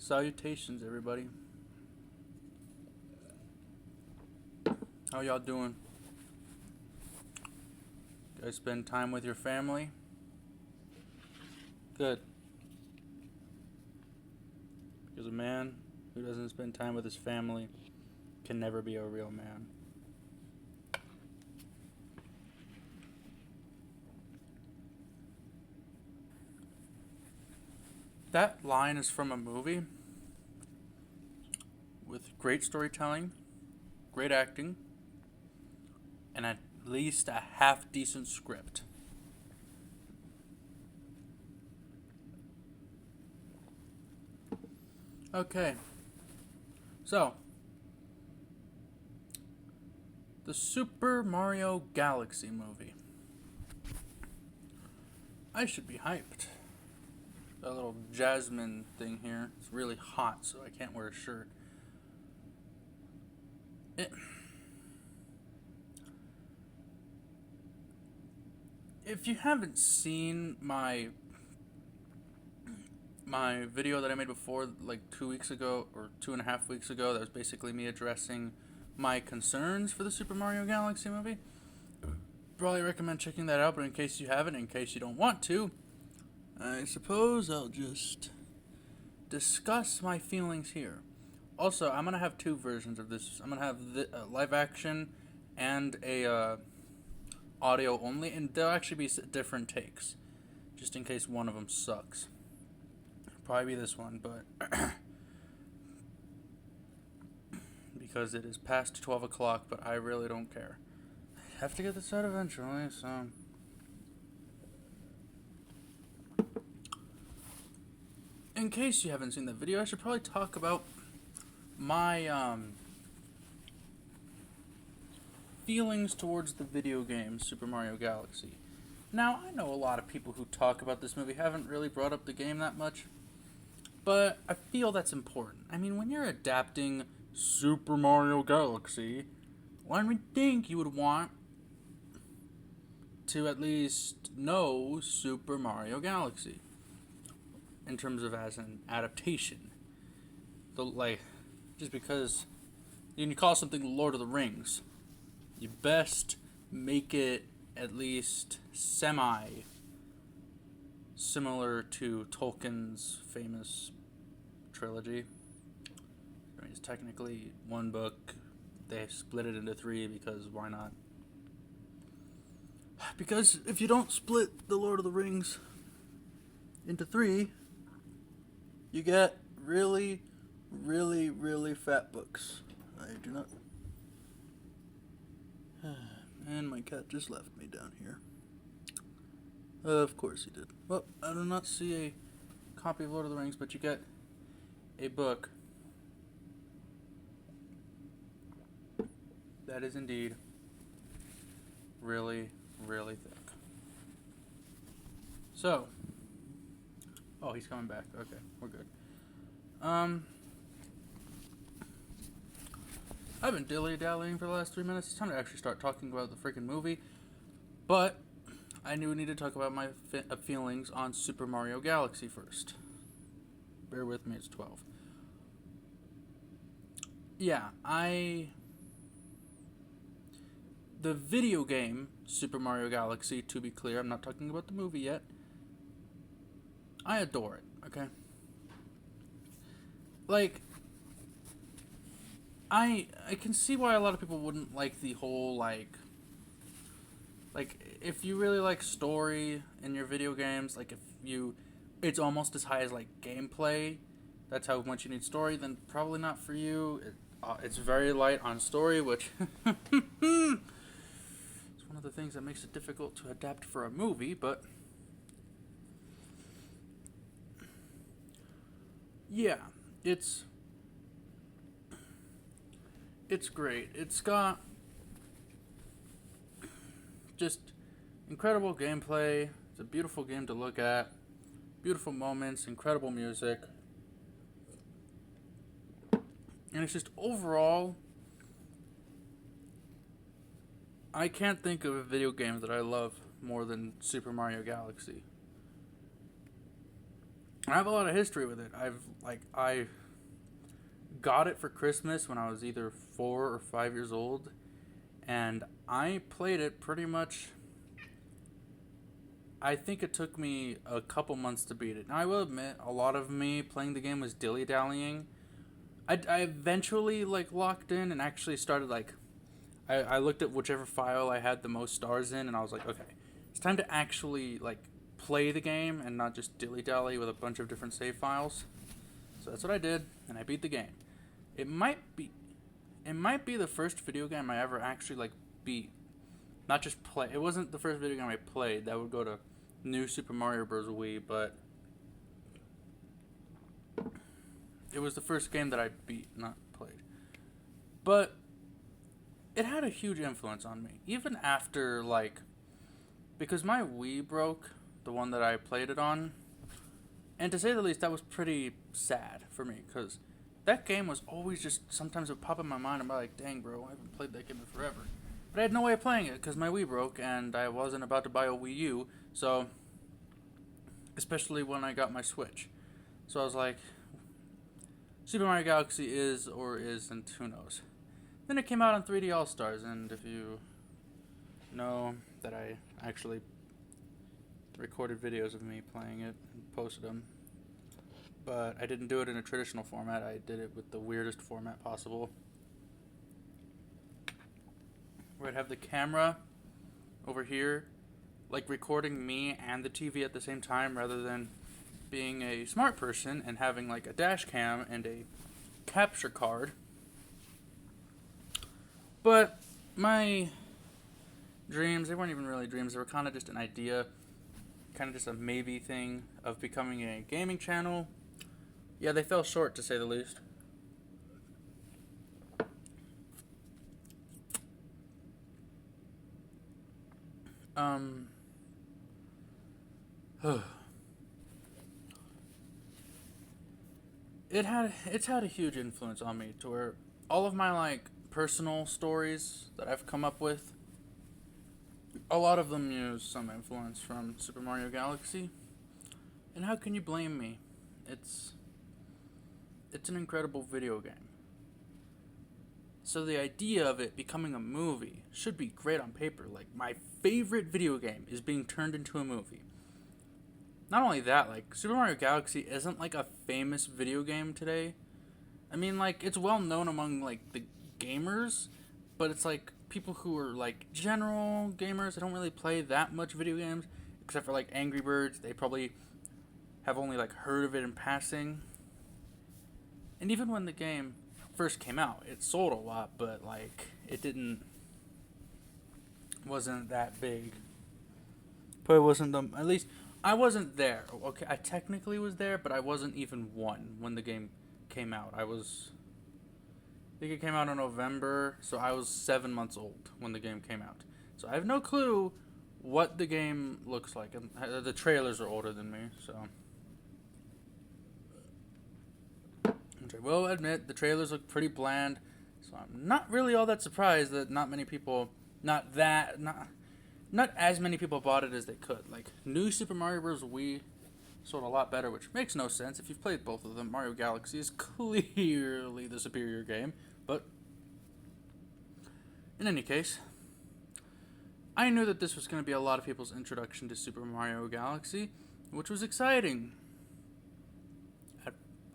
Salutations, everybody. How y'all doing? Guys spend time with your family? Good. Because a man who doesn't spend time with his family can never be a real man. That line is from a movie with great storytelling, great acting, and at least a half-decent script. Okay. So, the Super Mario Galaxy movie. I should be hyped. That little jasmine thing here. It's really hot, so I can't wear a shirt. If you haven't seen my video that I made before, like 2 weeks ago, or 2.5 weeks ago, that was basically me addressing my concerns for the Super Mario Galaxy movie, probably recommend checking that out, but in case you haven't, in case you don't want to, I suppose I'll just discuss my feelings here. Also, I'm going to have two versions of this. I'm going to have the live action and a audio only, and they'll actually be different takes, just in case one of them sucks. Probably be this one, but because it is past 12 o'clock, but I really don't care. I have to get this out eventually, so... In case you haven't seen the video, I should probably talk about my feelings towards the video game Super Mario Galaxy. Now, I know a lot of people who talk about this movie haven't really brought up the game that much, but I feel that's important. I mean, when you're adapting Super Mario Galaxy, one would think you would want to at least know Super Mario Galaxy in terms of as an adaptation. Just because you call something Lord of the Rings, you best make it at least similar to Tolkien's famous trilogy. I mean, it's technically one book. They split it into three because why not? Because if you don't split the Lord of the Rings into three, you get really, really, really fat books. I do not... And my cat just left me down here. Of course he did. Well, I do not see a copy of Lord of the Rings, but you get a book that is indeed really, really thick. So, oh, he's coming back. Okay, we're good. I've been dilly-dallying for the last 3 minutes. It's time to actually start talking about the freaking movie. But I knew we needed to talk about my feelings on Super Mario Galaxy first. Bear with me, it's 12. Yeah, the video game, Super Mario Galaxy, to be clear, I'm not talking about the movie yet. I adore it, okay? Like, I can see why a lot of people wouldn't like the whole, like, if you really like story in your video games, like, it's almost as high as, like, gameplay, that's how much you need story, then probably not for you. It's very light on story, which it's one of the things that makes it difficult to adapt for a movie, but yeah, it's great. It's got just incredible gameplay. It's a beautiful game to look at. Beautiful moments, incredible music. And it's just overall, I can't think of a video game that I love more than Super Mario Galaxy. I have a lot of history with it. I got it for Christmas when I was either 4 or 5 years old, and I played it pretty much. I think it took me a couple months to beat it. Now I will admit, a lot of me playing the game was dilly dallying. I eventually locked in and actually started I looked at whichever file I had the most stars in, and I was like, okay, it's time to actually play the game and not just dilly dally with a bunch of different save files. So that's what I did, and I beat the game. It might be the first video game I ever actually beat. Not just play. It wasn't the first video game I played. That would go to New Super Mario Bros. Wii, but it was the first game that I beat, not played. But it had a huge influence on me, even after because my Wii broke, the one that I played it on, and to say the least, that was pretty sad for me, because that game was always just, sometimes it would pop in my mind, and I'm like, dang bro, I haven't played that game in forever. But I had no way of playing it, because my Wii broke, and I wasn't about to buy a Wii U, so, especially when I got my Switch. So I was like, Super Mario Galaxy is or isn't, who knows. Then it came out on 3D All-Stars, and if you know that I actually recorded videos of me playing it and posted them, but I didn't do it in a traditional format. I did it with the weirdest format possible, where I'd have the camera over here recording me and the TV at the same time, rather than being a smart person and having a dash cam and a capture card. But my dreams, they weren't even really dreams, they were kind of just an idea, kind of just a maybe thing of becoming a gaming channel. Yeah, they fell short, to say the least. It's had a huge influence on me, to where all of my personal stories that I've come up with, a lot of them use some influence from Super Mario Galaxy. And how can you blame me? It's an incredible video game. So the idea of it becoming a movie should be great on paper. My favorite video game is being turned into a movie. Not only that, Super Mario Galaxy isn't a famous video game today. I mean, it's well known among the gamers, but it's people who are general gamers that don't really play that much video games, except for Angry Birds. They probably have only heard of it in passing. And even when the game first came out, it sold a lot, but it wasn't that big. But it wasn't at least I wasn't there. Okay, I technically was there, but I wasn't even one when the game came out. I think it came out in November, so I was 7 months old when the game came out. So I have no clue what the game looks like, and the trailers are older than me, so. Which I will admit, the trailers look pretty bland, so I'm not really all that surprised that not as many people bought it as they could. New Super Mario Bros. Wii sold a lot better, which makes no sense. If you've played both of them, Mario Galaxy is clearly the superior game. But in any case, I knew that this was going to be a lot of people's introduction to Super Mario Galaxy, which was exciting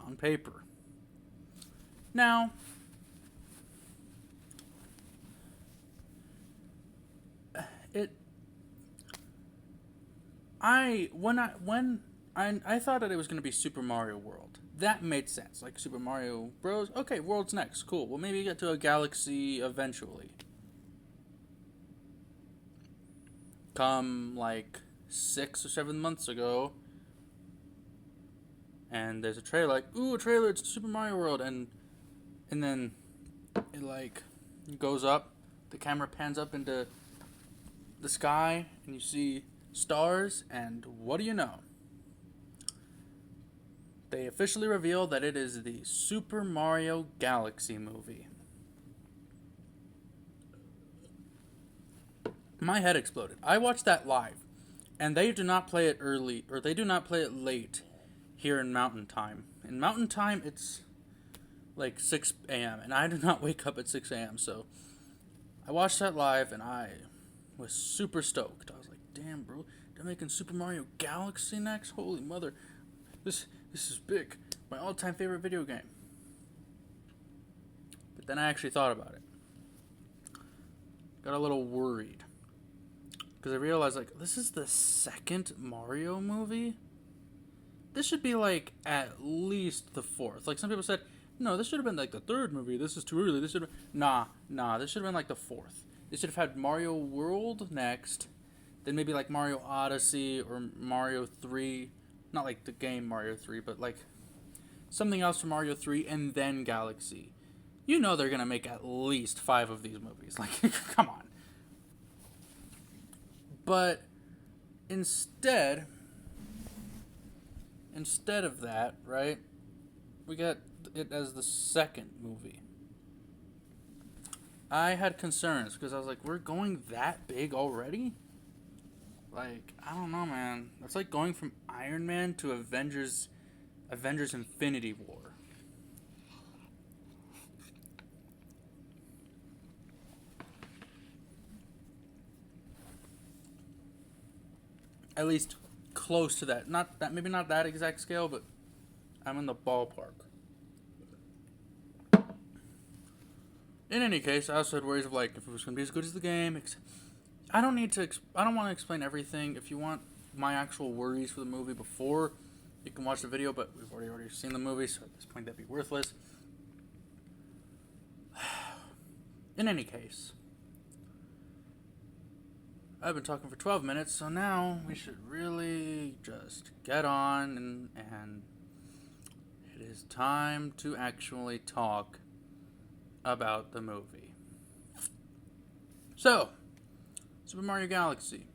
on paper. Now, I thought that it was going to be Super Mario World. That made sense. Super Mario Bros. Okay, World's next. Cool. Well, maybe get to a Galaxy eventually. Come 6 or 7 months ago, and there's a trailer ooh, a trailer, it's Super Mario World, and then it goes up, the camera pans up into the sky, and you see stars, and what do you know? They officially reveal that it is the Super Mario Galaxy movie. My head exploded. I watched that live, and they do not play it early, or they do not play it late here in Mountain Time. In Mountain Time, it's like 6 a.m., and I do not wake up at 6 a.m., so I watched that live, and I was super stoked. I was like, damn, bro, they're making Super Mario Galaxy next? Holy mother, this is big. My all-time favorite video game. But then I actually thought about it. Got a little worried. Because I realized, like, this is the second Mario movie? This should be, like, at least the fourth. Like, some people said, no, this should have been, like, the third movie. This is too early. This should have... Nah. This should have been, like, the fourth. They should have had Mario World next. Then maybe, like, Mario Odyssey or Mario 3. Not, like, the game Mario 3, but, like, something else from Mario 3, and then Galaxy. You know they're going to make at least 5 of these movies. Like, come on. But instead of that, right, we got it as the second movie. I had concerns because I was like, we're going that big already? Like, I don't know, man. That's like going from Iron Man to Avengers Infinity War. At least close to that. Not that, maybe not that exact scale, but I'm in the ballpark. In any case, I also had worries of, like, if it was going to be as good as the game. I don't want to explain everything. If you want my actual worries for the movie before, you can watch the video, but we've already seen the movie, so at this point that'd be worthless. In any case, I've been talking for 12 minutes, so now we should really just get on, and it is time to actually talk about the movie. So, Super Mario Galaxy.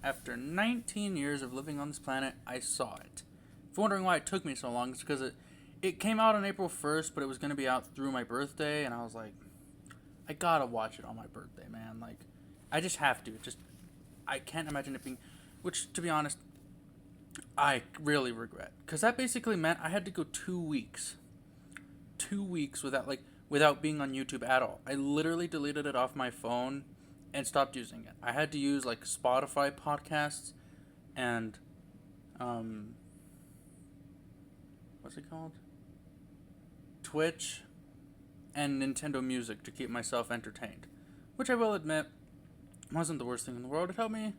After 19 years of living on this planet, I saw it. If you're wondering why it took me so long, it's because it came out on April 1st, but it was going to be out through my birthday, and I was like, I gotta watch it on my birthday, man. Like, I just have to. I can't imagine it being... Which, to be honest, I really regret. Because that basically meant I had to go 2 weeks. 2 weeks without being on YouTube at all. I literally deleted it off my phone and stopped using it. I had to use, like, Spotify podcasts and, what's it called? Twitch and Nintendo Music to keep myself entertained. Which I will admit wasn't the worst thing in the world. It helped me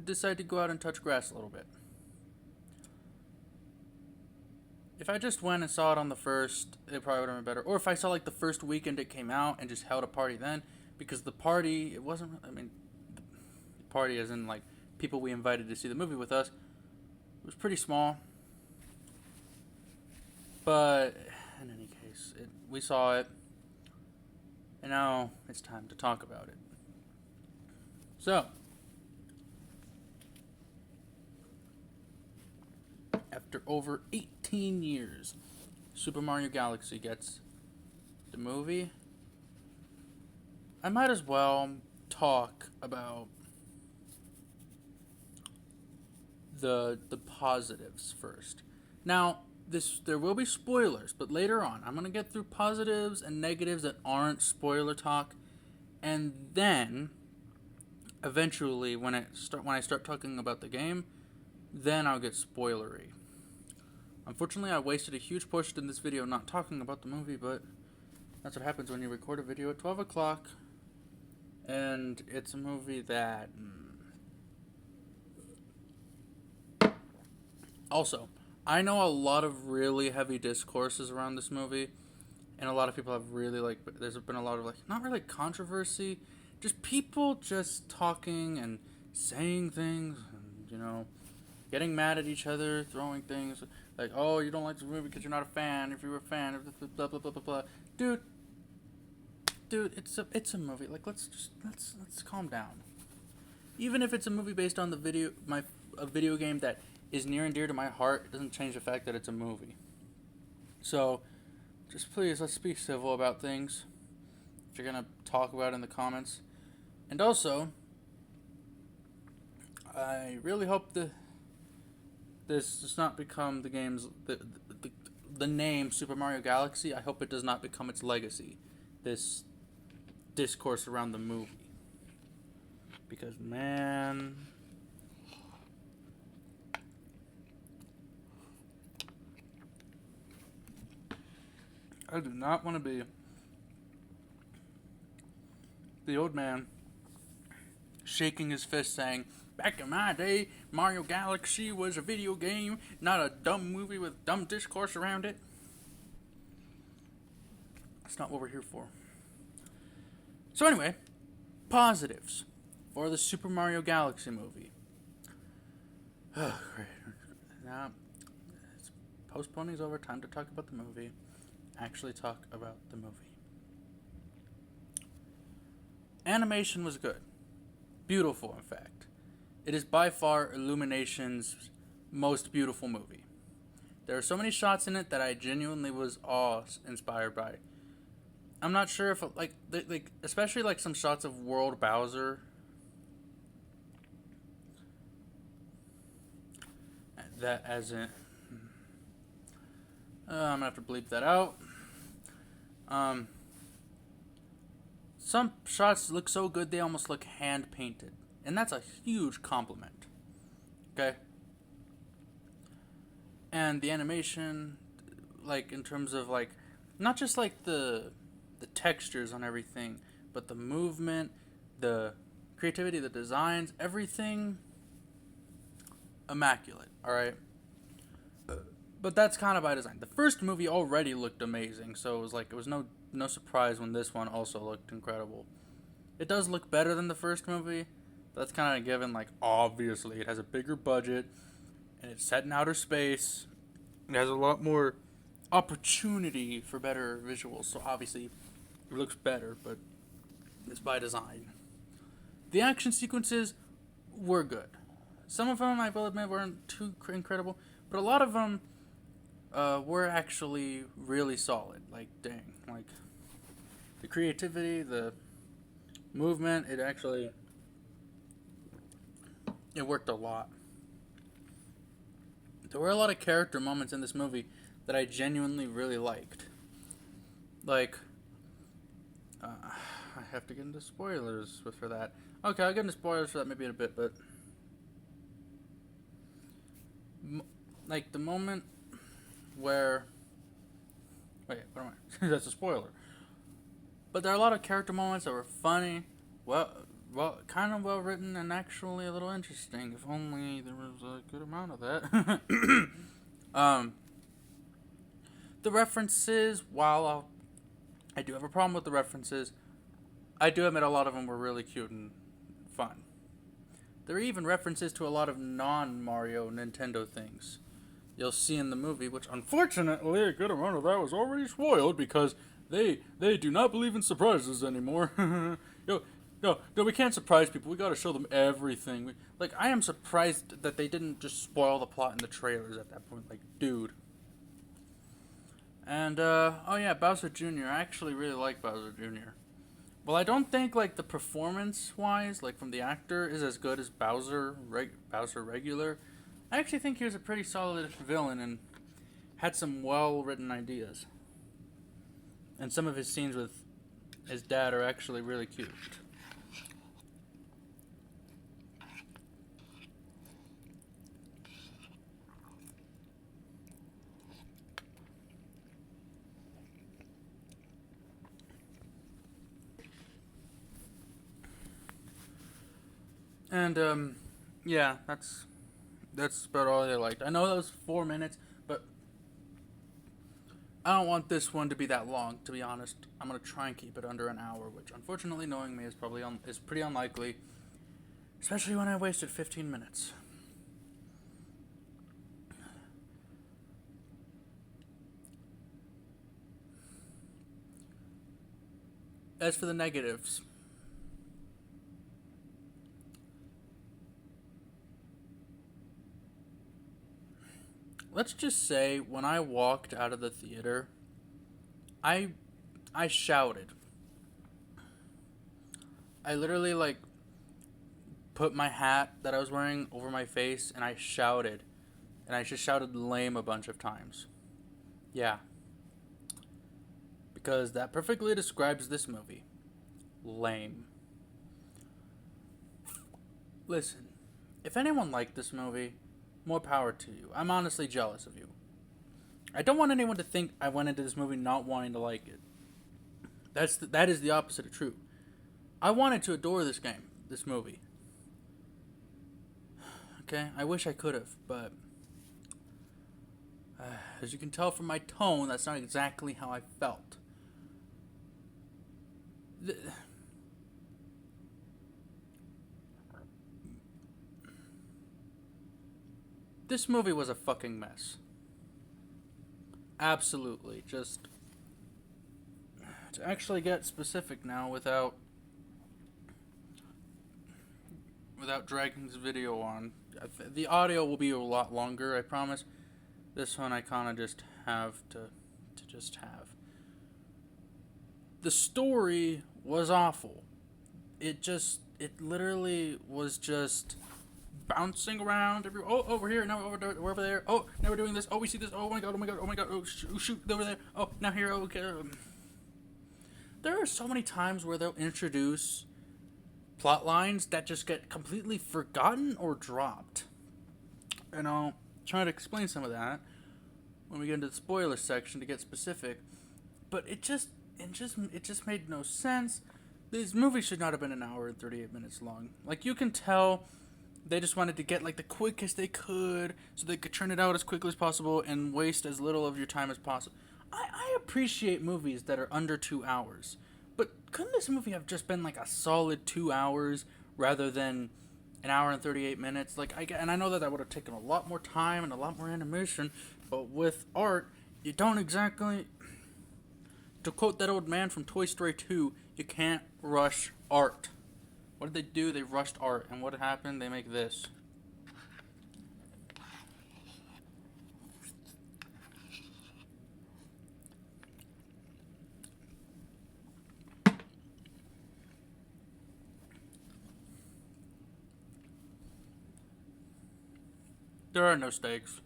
decide to go out and touch grass a little bit. If I just went and saw it on the first, it probably would have been better. Or if I saw, like, the first weekend it came out and just held a party then. Because the party, it wasn't, I mean, the party as in, like, people we invited to see the movie with us, it was pretty small. But, in any case, we saw it. And now it's time to talk about it. So, after over 18 years, Super Mario Galaxy gets the movie. I might as well talk about the positives first. Now, there will be spoilers, but later on, I'm going to get through positives and negatives that aren't spoiler talk, and then eventually when I start talking about the game, then I'll get spoilery. Unfortunately, I wasted a huge portion in this video not talking about the movie, but that's what happens when you record a video at 12 o'clock, and it's a movie that... Also, I know a lot of really heavy discourses around this movie, and a lot of people have really, like, there's been a lot of, like, not really controversy, just people just talking and saying things, and, you know, getting mad at each other, throwing things, like, oh, you don't like this movie because you're not a fan, if you were a fan, blah, blah, blah, blah, blah. Dude, it's a movie, like, let's calm down. Even if it's a movie based on a video game that is near and dear to my heart, it doesn't change the fact that it's a movie. So, just please, let's be civil about things. If you're going to talk about it in the comments. And also, I really hope this does not become the, the name Super Mario Galaxy. I hope it does not become its legacy. This discourse around the movie. Because, man, I do not want to be the old man shaking his fist saying, back in my day, Mario Galaxy was a video game, not a dumb movie with dumb discourse around it. That's not what we're here for. So anyway, positives for the Super Mario Galaxy movie. Oh, great. Now, postponing's over. Time to talk about the movie. Actually talk about the movie. Animation was good. Beautiful, in fact. It is by far Illumination's most beautiful movie. There are so many shots in it that I genuinely was awe-inspired by. I'm not sure if, especially, some shots of World Bowser. That as in... I'm going to have to bleep that out. Some shots look so good they almost look hand-painted. And that's a huge compliment. Okay? And the animation, in terms of, not just, the textures on everything, but the movement, the creativity, the designs, everything immaculate, alright? But that's kind of by design. The first movie already looked amazing, so it was no surprise when this one also looked incredible. It does look better than the first movie, but that's kind of given, obviously. It has a bigger budget, and it's set in outer space. It has a lot more opportunity for better visuals, so obviously it looks better, but it's by design. The action sequences were good. Some of them, I will admit, weren't too incredible, but a lot of them were actually really solid. Dang. The creativity, the movement, it worked a lot. There were a lot of character moments in this movie that I genuinely really liked. I have to get into spoilers for that. Okay, I'll get into spoilers for that maybe in a bit, but... the moment where... Wait, what am I... That's a spoiler. But there are a lot of character moments that were funny, kind of well written, and actually a little interesting. If only there was a good amount of that. The references, while I do have a problem with the references, I do admit a lot of them were really cute and fun. There are even references to a lot of non-Mario Nintendo things you'll see in the movie, which unfortunately a good amount of that was already spoiled because they do not believe in surprises anymore. No, we can't surprise people. We gotta show them everything. I am surprised that they didn't just spoil the plot in the trailers at that point. Dude. And, Bowser Jr. I actually really like Bowser Jr. Well, I don't think, the performance-wise, from the actor, is as good as Bowser regular. I actually think he was a pretty solid villain and had some well-written ideas. And some of his scenes with his dad are actually really cute. And, yeah, that's about all I liked. I know that was 4 minutes, but I don't want this one to be that long, to be honest. I'm going to try and keep it under an hour, which, unfortunately, knowing me, is pretty unlikely, especially when I wasted 15 minutes. As for the negatives, let's just say when I walked out of the theater, I shouted. I literally put my hat that I was wearing over my face and I shouted and I just shouted lame a bunch of times. Yeah. Because that perfectly describes this movie. Lame. Listen, if anyone liked this movie, more power to you. I'm honestly jealous of you. I don't want anyone to think I went into this movie not wanting to like it. That is the opposite of true. I wanted to adore this movie. Okay, I wish I could have, but as you can tell from my tone, that's not exactly how I felt. This movie was a fucking mess. Absolutely. Just to actually get specific now without dragging this video on. The audio will be a lot longer, I promise. This one I kind of just have to just have. The story was awful. It literally was just bouncing around. We're here, now we're over there. Oh, now we're doing this. Oh, we see this. Oh my god, oh, shoot, over there. Oh, now here, okay. There are so many times where they'll introduce plot lines that just get completely forgotten or dropped. And I'll try to explain some of that when we get into the spoiler section to get specific. But it just made no sense. This movie should not have been an hour and 38 minutes long. Like, you can tell they just wanted to get like the quickest they could so they could turn it out as quickly as possible and waste as little of your time as possible. I appreciate movies that are under 2 hours. But couldn't this movie have just been like a solid 2 hours rather than an hour and 38 minutes? And I know that would have taken a lot more time and a lot more animation, but with art, you don't exactly... To quote that old man from Toy Story 2, you can't rush art. What did they do? They rushed art, and what happened? They make this. There are no stakes.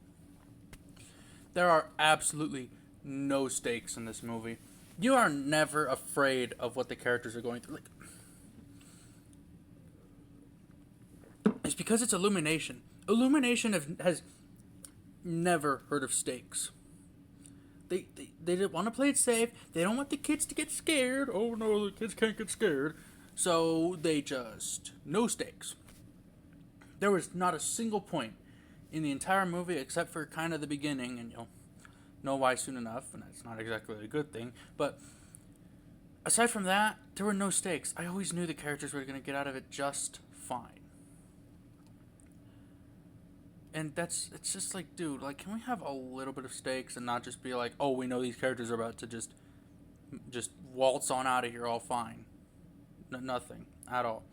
There are absolutely no stakes in this movie. You are never afraid of what the characters are going through. It's because it's Illumination. Illumination has never heard of stakes. They didn't want to play it safe. They don't want the kids to get scared. Oh no, the kids can't get scared. So they just... no stakes. There was not a single point in the entire movie except for kind of the beginning, and you'll know why soon enough, and that's not exactly a good thing, but aside from that, there were no stakes. I always knew the characters were going to get out of it just fine. And it's just like, dude, like, can we have a little bit of stakes and not just be like, oh, we know these characters are about to just waltz on out of here all fine. Nothing at all.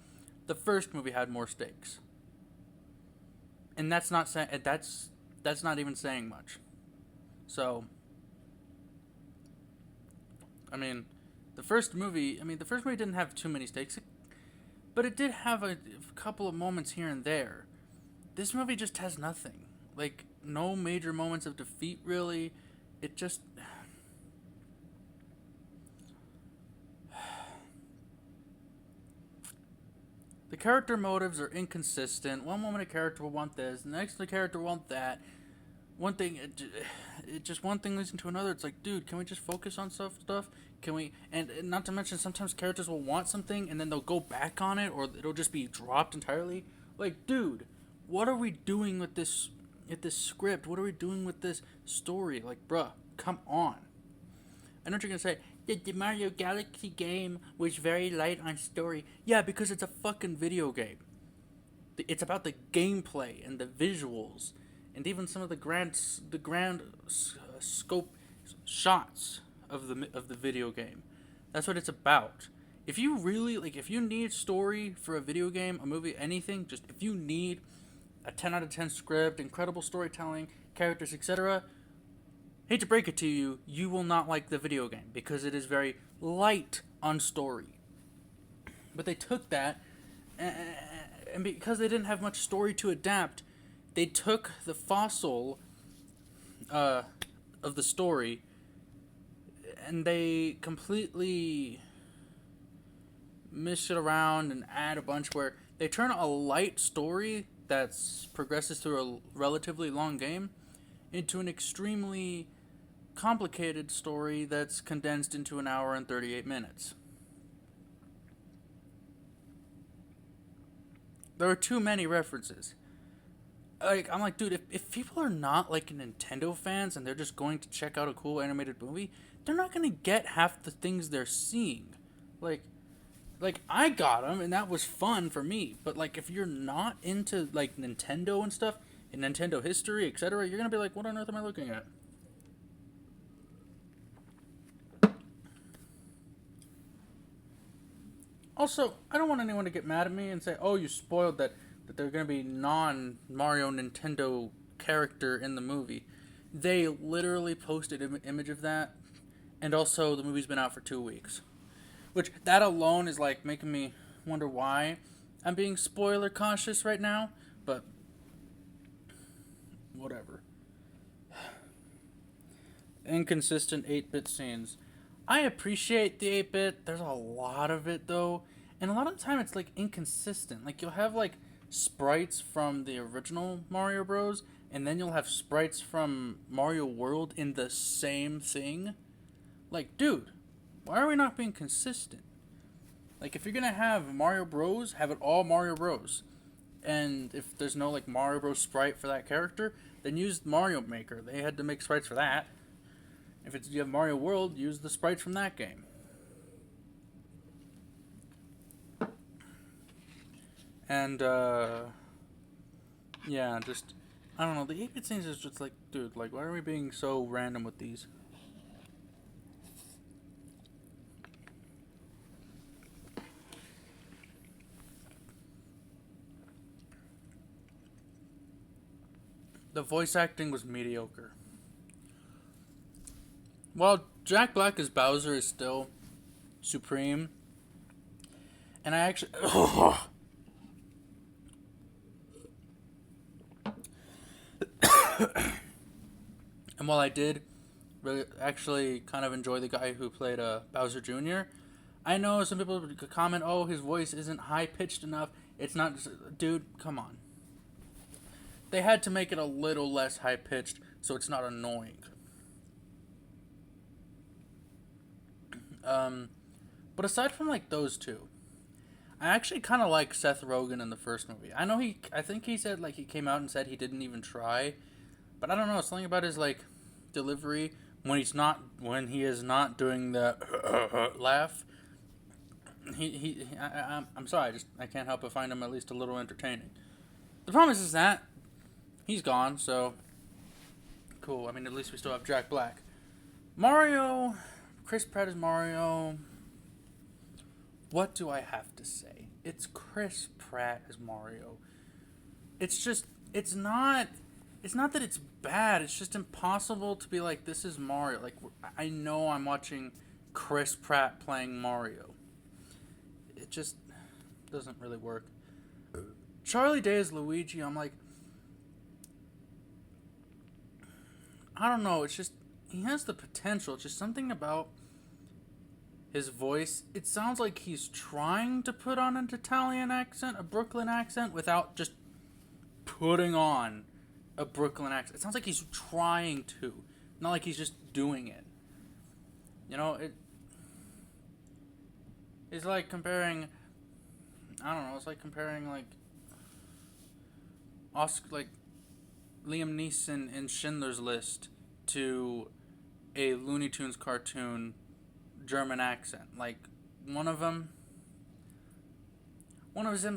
The first movie had more stakes. And that's not saying, that's not even saying much. So, the first movie didn't have too many stakes, but it did have a couple of moments here and there. This movie just has nothing. Like, no major moments of defeat, really. It just... The character motives are inconsistent. One moment a character will want this, the next the character will want that. One thing, one thing leads into another. It's like, dude, can we just focus on stuff? Can we, and not to mention, sometimes characters will want something and then they'll go back on it, or it'll just be dropped entirely. Like, dude, what are we doing with this script? What are we doing with this story? Like, bruh, come on. I know what you're gonna say. The Mario Galaxy game was very light on story. Yeah, because it's a fucking video game. It's about the gameplay and the visuals, and even some of the grand scope shots of the video game. That's what it's about. If you really if you need story for a video game, a movie, anything, just if you need a 10 out of 10 script, incredible storytelling, characters, etc., hate to break it to you, you will not like the video game because it is very light on story. But they took that, and because they didn't have much story to adapt, they took the fossil of the story and they completely mish it around and add a bunch where they turn a light story that's progresses through a relatively long game into an extremely complicated story that's condensed into an hour and 38 minutes. There are too many references. Like, I'm like, dude, if people are not like Nintendo fans and they're just going to check out a cool animated movie, they're not gonna get half the things they're seeing. Like, I got them and that was fun for me. But like, if you're not into like Nintendo and stuff, and Nintendo history, etc., you're gonna be like, what on earth am I looking at? Also, I don't want anyone to get mad at me and say, "Oh, you spoiled that there's going to be non-Mario Nintendo character in the movie." They literally posted an image of that, and also the movie's been out for 2 weeks, which that alone is like making me wonder why I'm being spoiler cautious right now. But whatever. Inconsistent 8-bit scenes. I appreciate the 8-bit. There's a lot of it though, and a lot of the time it's like inconsistent. Like you'll have like sprites from the original Mario Bros, and then you'll have sprites from Mario World in the same thing. Like, dude, why are we not being consistent? Like, if you're gonna have Mario Bros, have it all Mario Bros. And if there's no like Mario Bros sprite for that character, then use Mario Maker. They had to make sprites for that. If it's you have Mario World, use the sprites from that game. And yeah, just I don't know. The 8-bit scenes is just like, dude, like why are we being so random with these? The voice acting was mediocre. While Jack Black as Bowser is still supreme, and I actually and while I did really actually kind of enjoy the guy who played Bowser Jr., I know some people could comment, "Oh, his voice isn't high pitched enough. It's not." Dude, come on. They had to make it a little less high pitched so it's not annoying. But aside from like those two, I actually kind of like Seth Rogen in the first movie. I think he said like he came out and said he didn't even try, but I don't know, something about his like delivery when he is not doing the laugh. I'm sorry, I can't help but find him at least a little entertaining. The problem is that he's gone, so cool. I mean, at least we still have Jack Black. Mario, Chris Pratt is Mario. What do I have to say? It's Chris Pratt as Mario. It's just, it's not that it's bad. It's just impossible to be like, this is Mario. Like, I know I'm watching Chris Pratt playing Mario. It just doesn't really work. Charlie Day as Luigi, I'm like, I don't know. It's just, he has the potential. It's just something about his voice. It sounds like he's trying to put on an Italian accent, a Brooklyn accent, without just putting on a Brooklyn accent. It sounds like he's trying to, not like he's just doing it. You know, it's like comparing, I don't know, it's like comparing like Oscar, like Liam Neeson in Schindler's List to a Looney Tunes cartoon German accent. Like one of them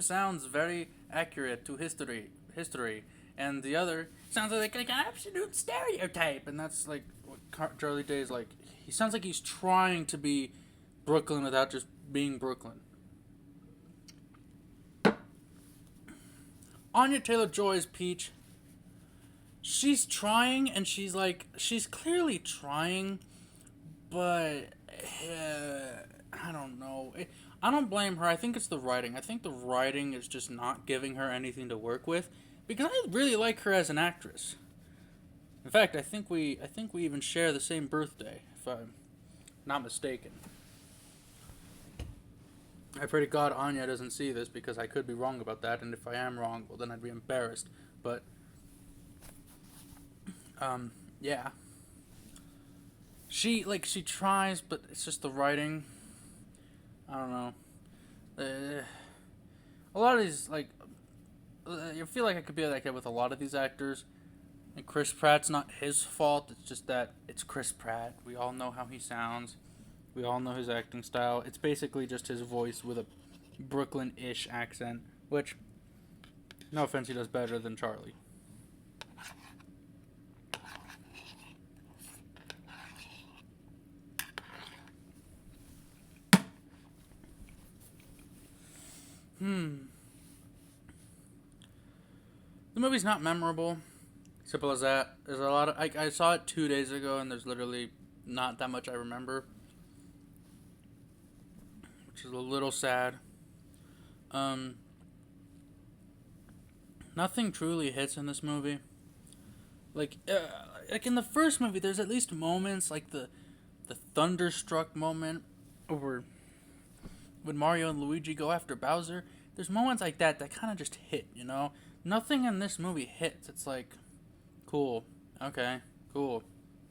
sounds very accurate to history, and the other sounds like an absolute stereotype. And that's like what Charlie Day is like. He sounds like he's trying to be Brooklyn without just being Brooklyn. Anya Taylor-Joy's Peach. She's trying, and she's clearly trying, but I don't know. I don't blame her. I think it's the writing. I think the writing is just not giving her anything to work with, because I really like her as an actress. In fact, I think we even share the same birthday, if I'm not mistaken. I pray to God Anya doesn't see this because I could be wrong about that, and if I am wrong, well then I'd be embarrassed. But yeah. She tries, but it's just the writing. I don't know. A lot of these I feel like I could be like that with a lot of these actors. And Chris Pratt's not his fault. It's just that it's Chris Pratt. We all know how he sounds. We all know his acting style. It's basically just his voice with a Brooklyn-ish accent, which, no offense, he does better than Charlie. The movie's not memorable. Simple as that. There's a lot of I saw it 2 days ago, and there's literally not that much I remember, which is a little sad. Um, Nothing truly hits in this movie. Like, like in the first movie, there's at least moments like the thunderstruck moment, or when Mario and Luigi go after Bowser. There's moments like that kind of just hit, you know. Nothing in this movie hits. It's like, cool, okay, cool,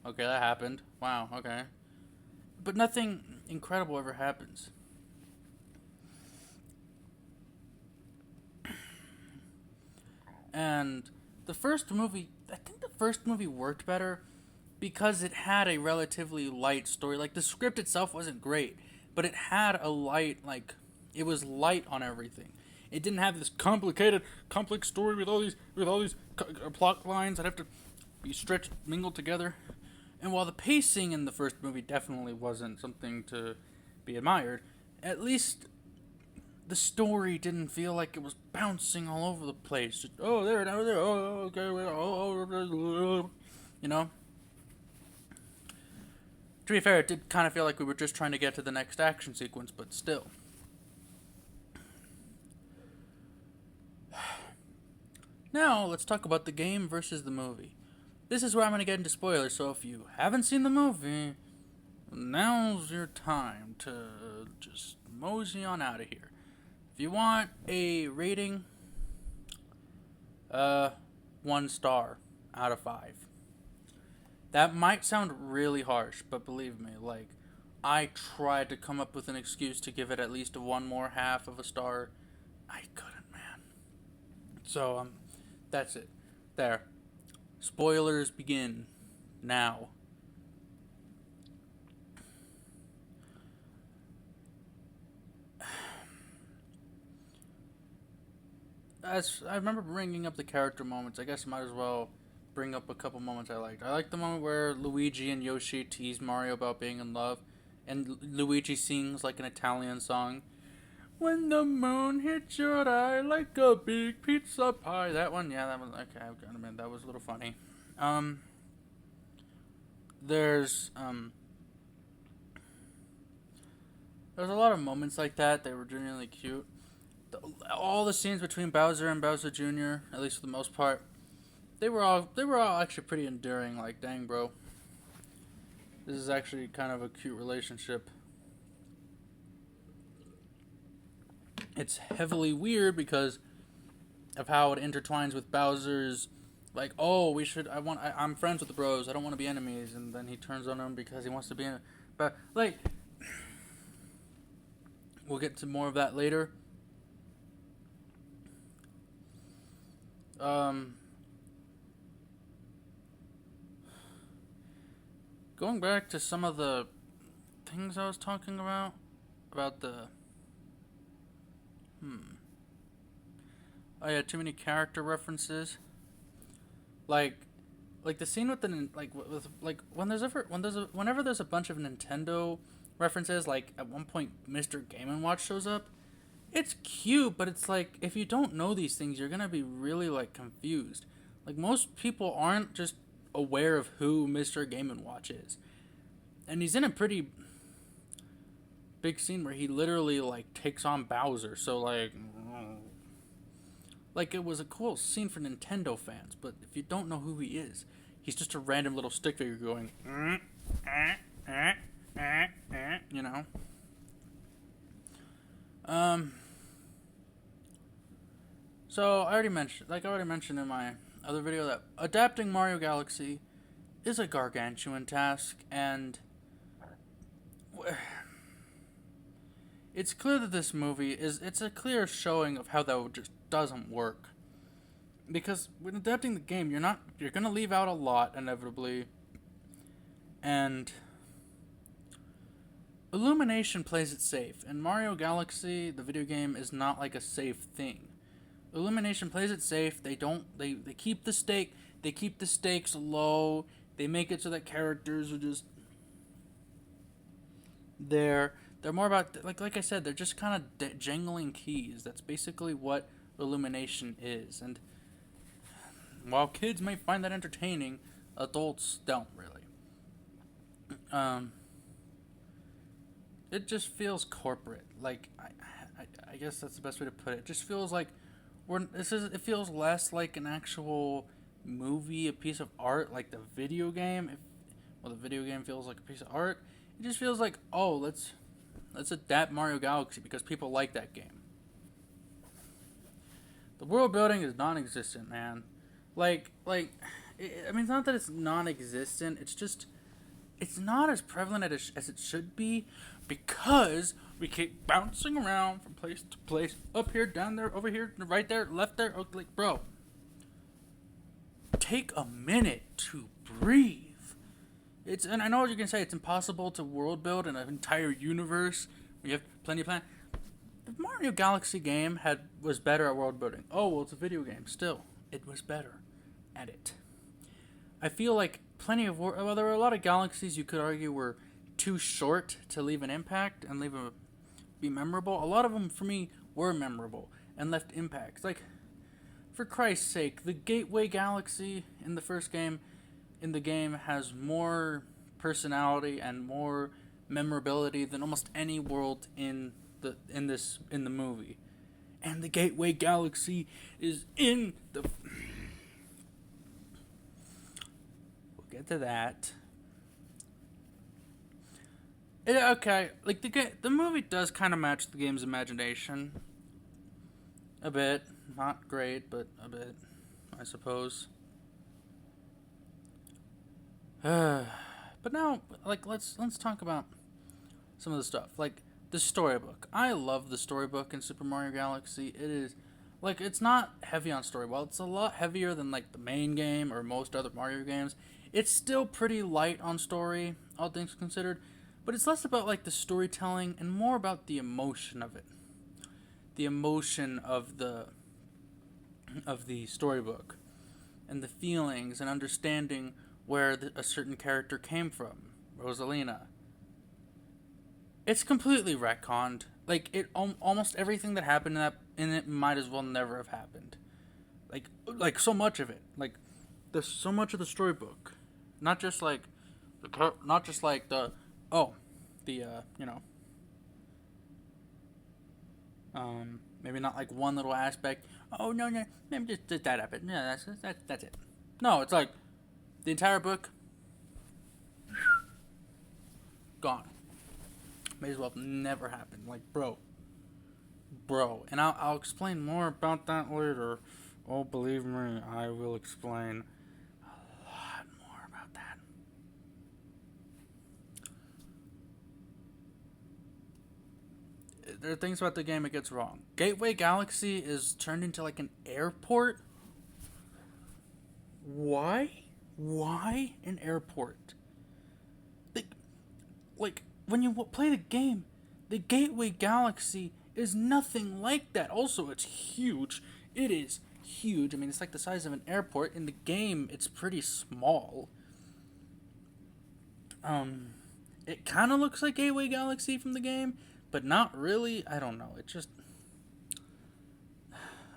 okay, that happened. Wow, okay, but nothing incredible ever happens. And the first movie, I think the first movie worked better because it had a relatively light story. Like, the script itself wasn't great, but it had a light, like, it was light on everything. It didn't have this complicated, complex story with all these plot lines that have to be stretched, mingled together. And while the pacing in the first movie definitely wasn't something to be admired, at least the story didn't feel like it was bouncing all over the place. Just, oh, there, now there, oh, okay, you know? To be fair, it did kind of feel like we were just trying to get to the next action sequence, but still. Now, let's talk about the game versus the movie. This is where I'm going to get into spoilers, so if you haven't seen the movie, now's your time to just mosey on out of here. If you want a rating, 1 star out of 5. That might sound really harsh, but believe me, like, I tried to come up with an excuse to give it at least one more half of a star. I couldn't, man. So, that's it. There. Spoilers begin now. As I remember bringing up the character moments, I guess I might as well bring up a couple moments I liked. I liked the moment where Luigi and Yoshi tease Mario about being in love, and Luigi sings like an Italian song. When the moon hits your eye like a big pizza pie. That one, yeah, that was okay. I've got to admit, that was a little funny. There's a lot of moments like that. They were genuinely cute. All the scenes between Bowser and Bowser Jr., at least for the most part, they were all actually pretty endearing. Like, dang, bro, this is actually kind of a cute relationship. It's heavily weird because of how it intertwines with Bowser's, like, oh, I'm friends with the bros, I don't want to be enemies, and then he turns on them because he wants to be in, but, like, we'll get to more of that later. Going back to some of the things I was talking about the I had too many character references. Like the scene with the whenever there's a bunch of Nintendo references. Like, at one point, Mr. Game & Watch shows up. It's cute, but it's like, if you don't know these things, you're gonna be really, like, confused. Like, most people aren't just aware of who Mr. Game & Watch is, and he's in a pretty big scene where he literally, like, takes on Bowser. So, like, Like it was a cool scene for Nintendo fans, but if you don't know who he is, he's just a random little stick figure going, you know. Um. So I already mentioned in my other video, that adapting Mario Galaxy is a gargantuan task, and it's clear that this movie it's a clear showing of how that just doesn't work. Because when adapting the game, you're gonna leave out a lot inevitably, and Illumination plays it safe. And Mario Galaxy, the video game, is not like a safe thing. Illumination plays it safe. They keep the stakes low. They make it so that characters are just there. They're more about, like I said, they're just kind of jangling keys. That's basically what Illumination is. And while kids may find that entertaining, adults don't really. It just feels corporate. Like I guess that's the best way to put it. It just feels like it feels less like an actual movie, a piece of art, like the video game. The video game feels like a piece of art. It just feels like, oh, let's adapt Mario Galaxy because people like that game. The world building is non-existent, man. It's not that it's non-existent. It's just, it's not as prevalent as it should be, because we keep bouncing around from place to place, up here, down there, over here, right there, left there. Like, bro, take a minute to breathe. And I know what you're gonna say. It's impossible to world build in an entire universe. We have plenty of plan. The Mario Galaxy game was better at world building. Oh well, it's a video game. Still, it was better at it. I feel like there were a lot of galaxies you could argue were too short to leave an impact and be memorable. A lot of them for me were memorable and left impacts. Like, for Christ's sake, the Gateway Galaxy in the game has more personality and more memorability than almost any world in the movie. And the Gateway Galaxy is in the we'll get to that. Like the movie does kind of match the game's imagination a bit. Not great, but a bit, I suppose. But now, like, let's talk about some of the stuff. Like, the storybook. I love the storybook in Super Mario Galaxy. It is, like, it's not heavy on story. While it's a lot heavier than, like, the main game or most other Mario games, it's still pretty light on story, all things considered. But it's less about, like, the storytelling and more about the emotion of it. The emotion of the storybook. And the feelings and understanding where a certain character came from. Rosalina. It's completely retconned. Like, almost everything that happened in it might as well never have happened. Like so much of it. Like, there's so much of the storybook. Not just like maybe not like one little aspect. Oh no, maybe just that happened. Yeah, that's it. No, it's like the entire book gone. May as well have never happened. Like, bro, and I'll explain more about that later. Oh, believe me, I will explain a lot more about that. There are things about the game it gets wrong. Gateway Galaxy is turned into like an airport. Why? Why an airport? Like when you play the game, the Gateway Galaxy is nothing like that. Also, it's huge. It is huge. I mean, it's like the size of an airport. In the game, it's pretty small. It kind of looks like Gateway Galaxy from the game, but not really. I don't know. It just,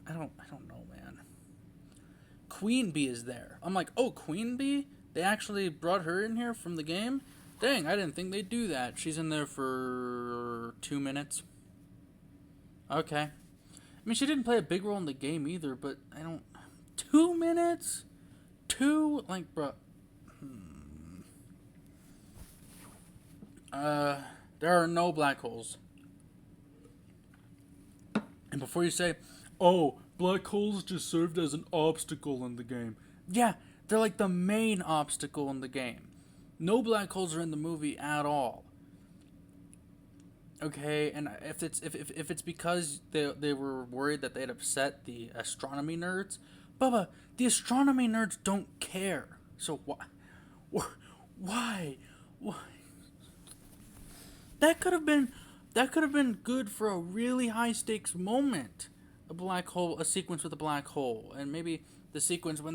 I don't know, man. Queen Bee is there. I'm like, oh, Queen Bee? They actually brought her in here from the game? Dang, I didn't think they'd do that. She's in there for 2 minutes. Okay. I mean, she didn't play a big role in the game either, but I don't. 2 minutes? Like, bro. There are no black holes. And before you say, oh, black holes just served as an obstacle in the game. Yeah, they're like the main obstacle in the game. No black holes are in the movie at all. Okay, and if it's because they were worried that they'd upset the astronomy nerds, Bubba, the astronomy nerds don't care. So why? That could have been good for a really high stakes moment. A black hole, a sequence with a black hole, and maybe the sequence when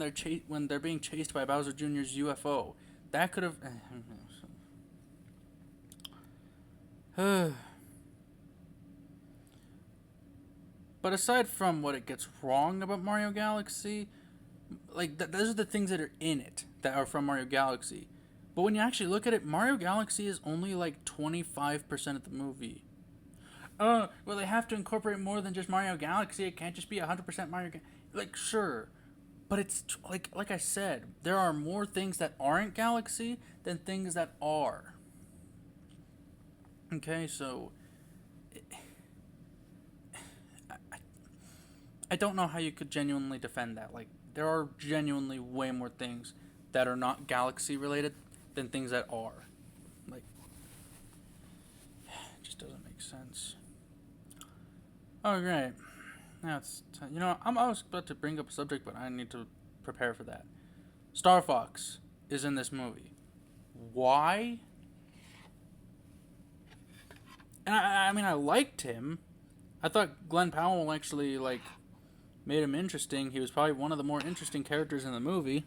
they're being chased by Bowser Jr.'s UFO. That could have. But aside from what it gets wrong about Mario Galaxy, like those are the things that are in it that are from Mario Galaxy. But when you actually look at it, Mario Galaxy is only like 25% of the movie. Well, they have to incorporate more than just Mario Galaxy. It can't just be 100% Mario. Like, sure, but it's like I said, there are more things that aren't Galaxy than things that are. Okay, so I don't know how you could genuinely defend that. Like, there are genuinely way more things that are not Galaxy related than things that are. Like, it just doesn't make sense. Oh, great. Now it's I was about to bring up a subject, but I need to prepare for that. Star Fox is in this movie. Why? And I mean, I liked him. I thought Glenn Powell actually, like, made him interesting. He was probably one of the more interesting characters in the movie.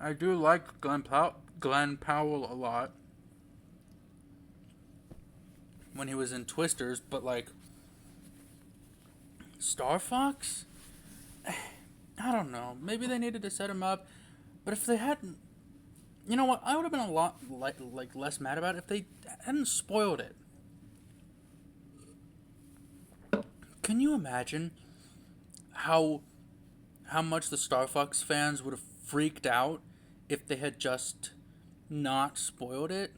I do like Glenn Powell a lot when he was in Twisters, but like Star Fox, I don't know. Maybe they needed to set him up, but if they hadn't, you know what? I would have been a lot like less mad about it if they hadn't spoiled it. Can you imagine how much the Star Fox fans would have freaked out if they had just not spoiled it?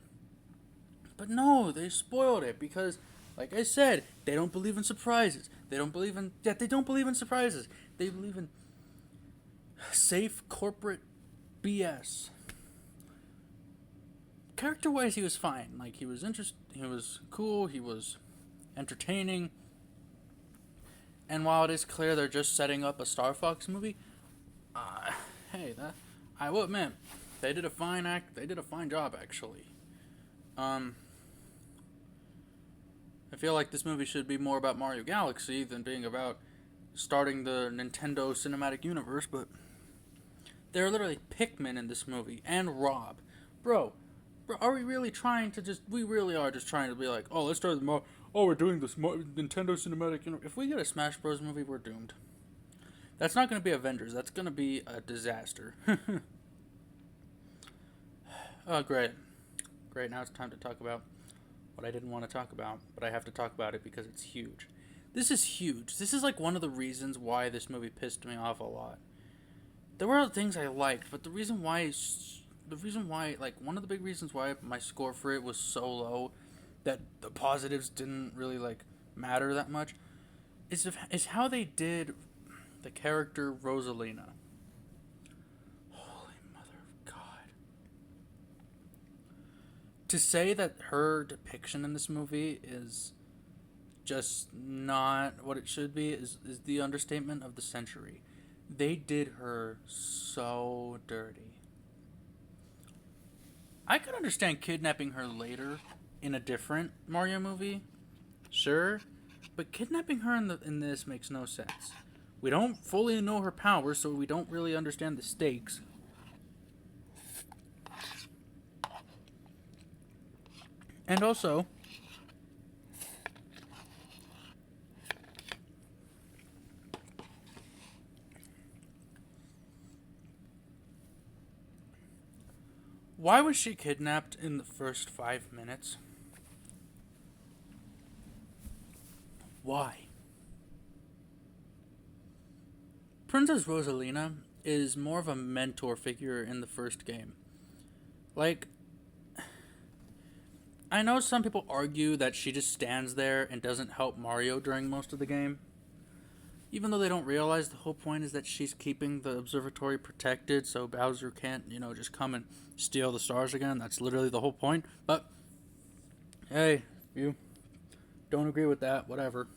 But no, they spoiled it because, like I said, they don't believe in surprises. They don't believe in surprises. They believe in safe corporate BS. Character-wise, he was fine. Like, he was he was cool, he was entertaining. And while it is clear they're just setting up a Star Fox movie, hey, I will admit, they did a fine job, actually. I feel like this movie should be more about Mario Galaxy than being about starting the Nintendo Cinematic Universe, but there are literally Pikmin in this movie, and Rob. Bro, are we really trying to we really are just trying to be like, oh, let's start the we're doing this Nintendo Cinematic Universe. If we get a Smash Bros. Movie, we're doomed. That's not going to be Avengers. That's going to be a disaster. Oh, great. Great, now it's time to talk about what I didn't want to talk about, but I have to talk about it because it's huge. This is huge. This is like one of the reasons why this movie pissed me off a lot. There were other things I liked, but the reason why, like, one of the big reasons why my score for it was so low that the positives didn't really, like, matter that much is how they did the character Rosalina. Holy mother of God. To say that her depiction in this movie is just not what it should be is the understatement of the century. They did her so dirty. I could understand kidnapping her later in a different Mario movie, sure, but kidnapping her in this makes no sense. We don't fully know her powers, so we don't really understand the stakes. And also, Why was she kidnapped in the first 5 minutes? Why? Princess Rosalina is more of a mentor figure in the first game. Like, I know some people argue that she just stands there and doesn't help Mario during most of the game. Even though they don't realize the whole point is that she's keeping the observatory protected so Bowser can't, just come and steal the stars again. That's literally the whole point. But, hey, you don't agree with that, whatever.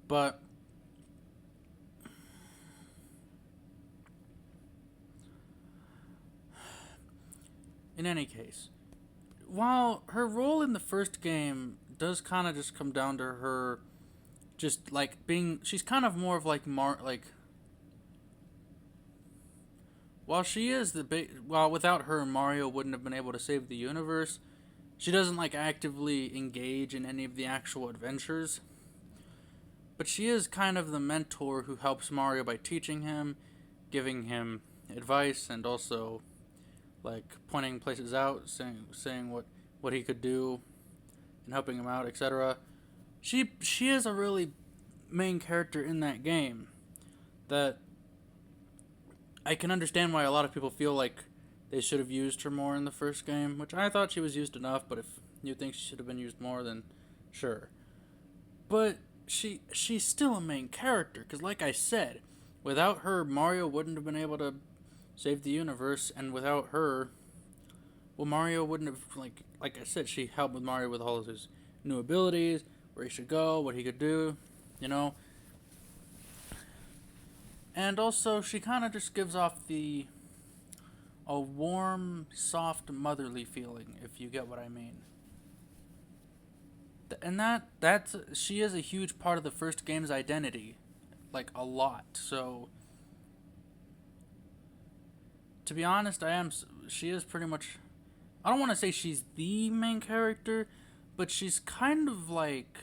But, in any case, while her role in the first game does kind of just come down to her just like being, she's kind of more of like while she is while without her Mario wouldn't have been able to save the universe, she doesn't like actively engage in any of the actual adventures. But she is kind of the mentor who helps Mario by teaching him, giving him advice, and also like pointing places out, saying what he could do, and helping him out, etc. She is a really main character in that game that I can understand why a lot of people feel like they should have used her more in the first game, which I thought she was used enough, but if you think she should have been used more, then sure. But she's still a main character, because like I said, without her, Mario wouldn't have been able to save the universe, and without her, well, Mario wouldn't have, like I said, she helped with Mario with all of his new abilities, where he should go, what he could do, And also, she kind of just gives off a warm, soft, motherly feeling, if you get what I mean. And she is a huge part of the first game's identity, like a lot. So, to be honest, she is pretty much, I don't want to say she's the main character, but she's kind of like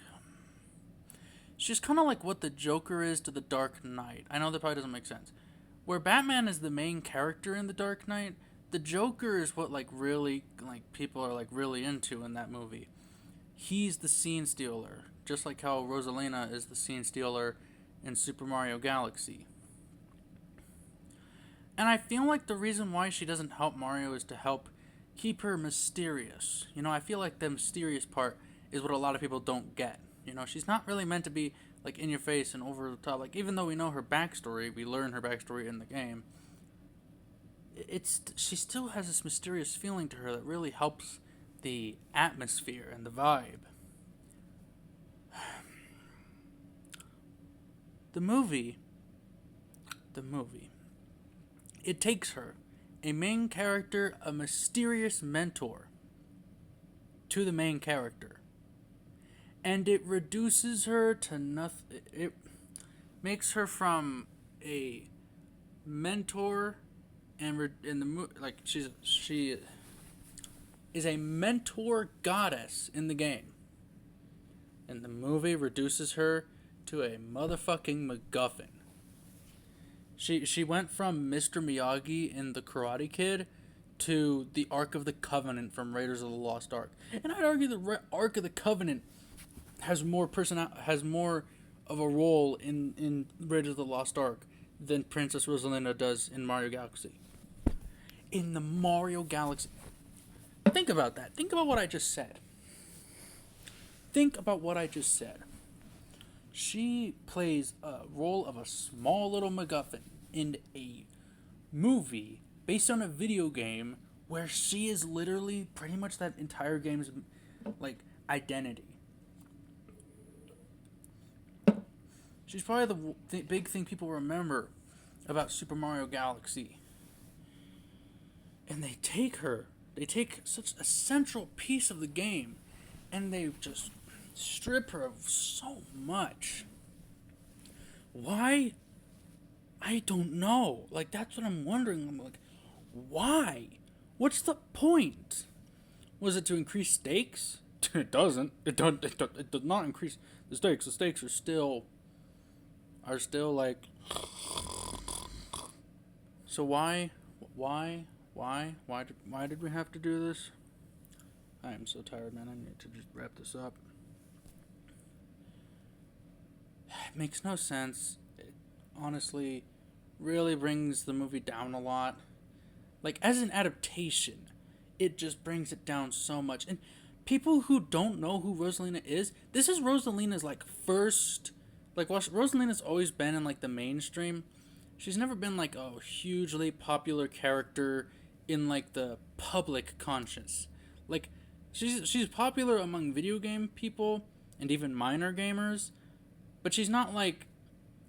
what the Joker is to the Dark Knight. I know that probably doesn't make sense. Where Batman is the main character in the Dark Knight, the Joker is what really people are really into in that movie. He's the scene stealer, just like how Rosalina is the scene stealer in Super Mario Galaxy. And I feel like the reason why she doesn't help Mario is to help keep her mysterious. I feel like the mysterious part is what a lot of people don't get. She's not really meant to be in your face and over the top. Even though we know her backstory, we learn her backstory in the game. She still has this mysterious feeling to her that really helps the atmosphere and the vibe. The movie, it takes her, a main character, a mysterious mentor, to the main character. And it reduces her to nothing. It makes her from a mentor, and she is a mentor goddess in the game. And the movie reduces her to a motherfucking MacGuffin. She went from Mr. Miyagi in The Karate Kid to the Ark of the Covenant from Raiders of the Lost Ark. And I'd argue the Ark of the Covenant has more of a role in Raiders of the Lost Ark than Princess Rosalina does in Mario Galaxy. In the Mario Galaxy, think about that. Think about what I just said. She plays a role of a small little MacGuffin in a movie based on a video game where she is literally pretty much that entire game's identity. She's probably the big thing people remember about Super Mario Galaxy. And they take such a central piece of the game, and they just strip her of so much. Why? I don't know. That's what I'm wondering. I'm why? What's the point? Was it to increase stakes? It doesn't. It does not increase the stakes. The stakes are still so why Why did we have to do this? I am so tired, man. I need to just wrap this up. It makes no sense. It honestly really brings the movie down a lot. Like, as an adaptation, it just brings it down so much. And people who don't know who Rosalina is, this is Rosalina's, like, first. Like, while Rosalina's always been in, like, the mainstream, she's never been, like, a hugely popular character in, like, the public conscious. Like, she's popular among video game people and even minor gamers, but she's not, like,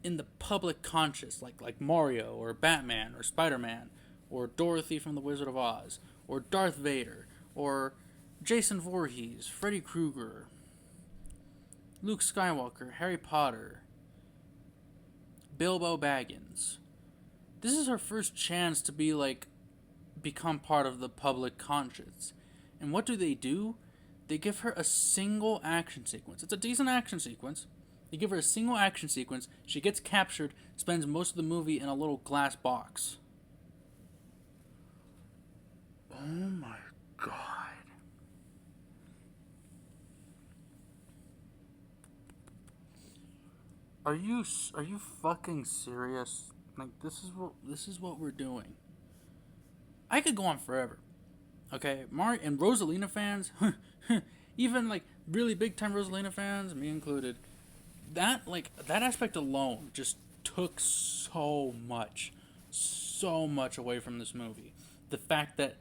in the public conscious, like Mario or Batman or Spider-Man or Dorothy from The Wizard of Oz or Darth Vader or Jason Voorhees, Freddy Krueger, Luke Skywalker, Harry Potter, Bilbo Baggins. This is her first chance to be like become part of the public conscience. And what do? They give her a single action sequence. It's a decent action sequence. They give her a single action sequence. She gets captured, spends most of the movie in a little glass box. Oh my god. Are you fucking serious? Like, this is what we're doing. I could go on forever. Okay, Mario and Rosalina fans, even like really big time Rosalina fans, me included. That aspect alone just took so much away from this movie. The fact that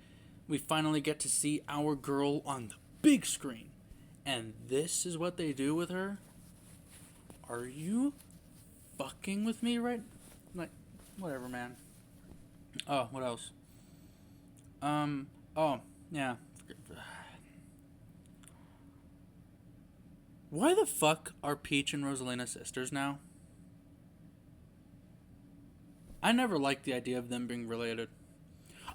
we finally get to see our girl on the big screen, and this is what they do with her. Are you fucking with me, right? Like, whatever, man. Oh, what else? Oh, yeah. Why the fuck are Peach and Rosalina sisters now? I never liked the idea of them being related.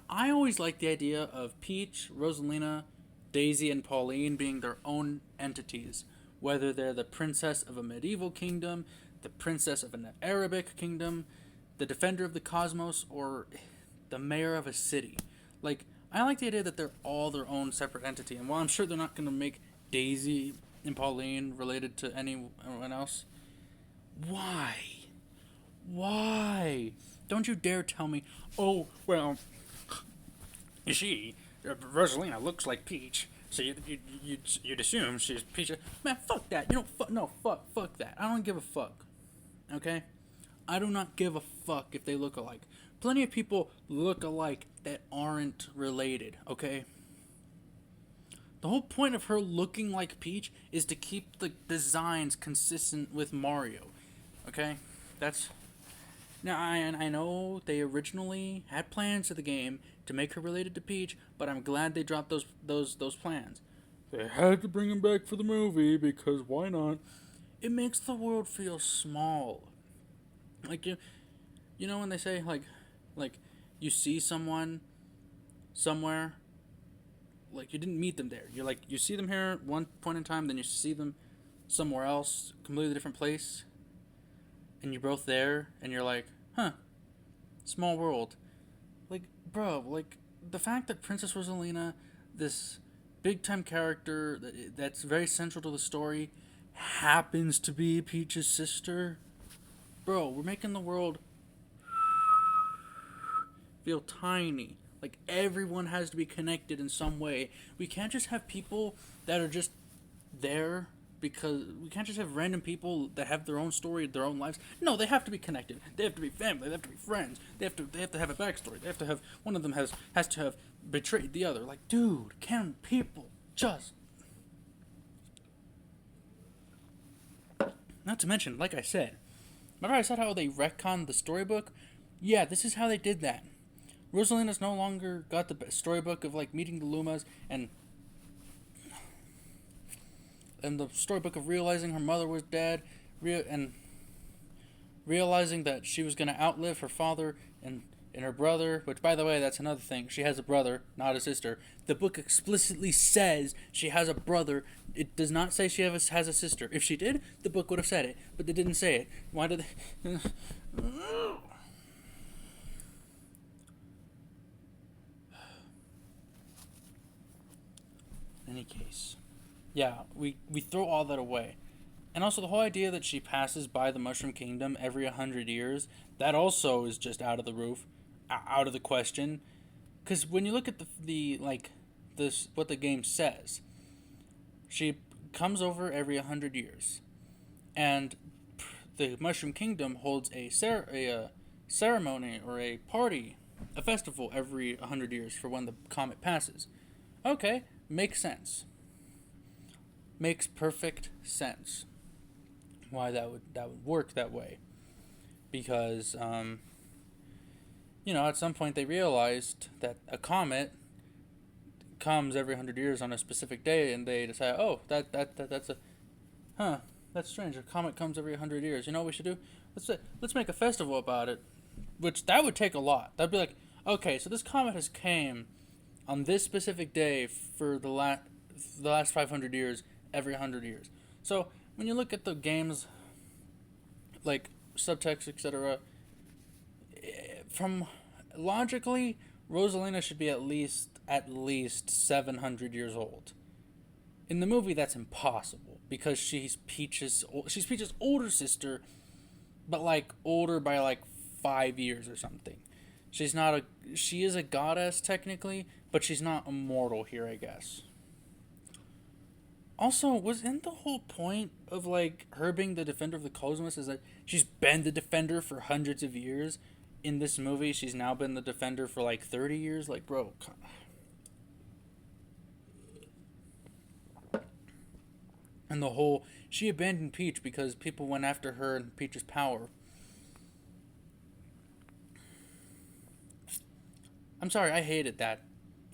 I always liked the idea of Peach, Rosalina, Daisy, and Pauline being their own entities. Whether they're the princess of a medieval kingdom, the princess of an Arabic kingdom, the defender of the cosmos, or the mayor of a city. Like, I like the idea that they're all their own separate entity. And while I'm sure they're not going to make Daisy and Pauline related to anyone else, why? Why? Don't you dare tell me, oh, well, Rosalina looks like Peach, so you'd assume she's Peach. Man, fuck that. You don't, fuck that. I don't give a fuck. Okay? I do not give a fuck if they look alike. Plenty of people look alike that aren't related, okay? The whole point of her looking like Peach is to keep the designs consistent with Mario, okay? That's... Now, I know they originally had plans for the game to make her related to Peach, but I'm glad they dropped those plans. They had to bring him back for the movie, because why not? It makes the world feel small. Like, you know when they say, like, you see someone somewhere, like, you didn't meet them there. You're like, you see them here at one point in time, then you see them somewhere else, completely different place, and you're both there, and you're like, huh, small world. Like, bro, like, the fact that Princess Rosalina, this big-time character that's very central to the story, happens to be Peach's sister, bro, we're making the world feel tiny. Like, everyone has to be connected in some way. We can't just have people that are just there because we can't just have random people that have their own story, their own lives. No, they have to be connected. They have to be family. They have to be friends. They have to have a backstory. They have to have one of them has to have betrayed the other. Like, dude, can people just... Not to mention, like I said, remember I said how they retconned the storybook? Yeah, this is how they did that. Rosalina's no longer got the storybook of, like, meeting the Lumas and the storybook of realizing her mother was dead and realizing that she was going to outlive her father and her brother, which, by the way, that's another thing. She has a brother, not a sister. The book explicitly says she has a brother. It does not say she has a sister. If she did, the book would have said it, but they didn't say it. Why did they... any case, yeah, we throw all that away. And also the whole idea that she passes by the Mushroom Kingdom every 100 years, that also is just out of the roof, out of the question. Because when you look at the like, this what the game says, she comes over every 100 years, and the Mushroom Kingdom holds a ceremony or a party, a festival every 100 years for when the comet passes. Okay, makes sense. Makes perfect sense. Why that would work that way? Because at some point they realized that a comet comes every 100 years on a specific day, and they decide, oh, that's a, huh, that's strange. A comet comes every 100 years. You know what we should do? Let's make a festival about it. Which that would take a lot. That'd be like, okay, so this comet has came on this specific day for the last 500 years, every 100 years. So when you look at the game's like subtext, etc., from logically, Rosalina should be at least 700 years old. In the movie, that's impossible because she's Peach's older sister, but like older by like 5 years or something. She is a goddess technically, but she's not immortal here, I guess. Also, wasn't the whole point of like her being the defender of the cosmos is that she's been the defender for hundreds of years? In this movie, she's now been the defender for like 30 years. Like, bro, and the whole she abandoned Peach because people went after her and Peach's power. I'm sorry, I hated that.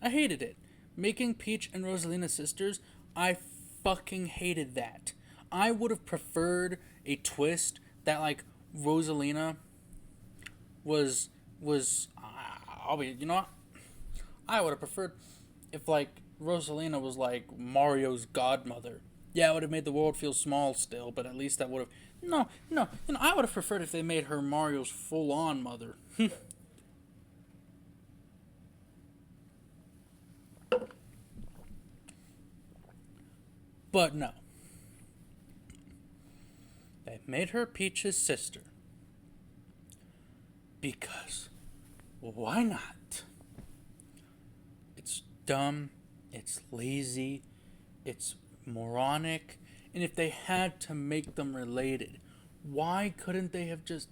I hated it. Making Peach and Rosalina sisters, I fucking hated that. I would have preferred a twist that like Rosalina was I'll be, you know what? I would have preferred if like Rosalina was like Mario's godmother. Yeah, it would have made the world feel small still, but at least that would have no. I would have preferred if they made her Mario's full-on mother. But no. They made her Peach's sister. Because why not? It's dumb, it's lazy, it's moronic, and if they had to make them related, why couldn't they have just,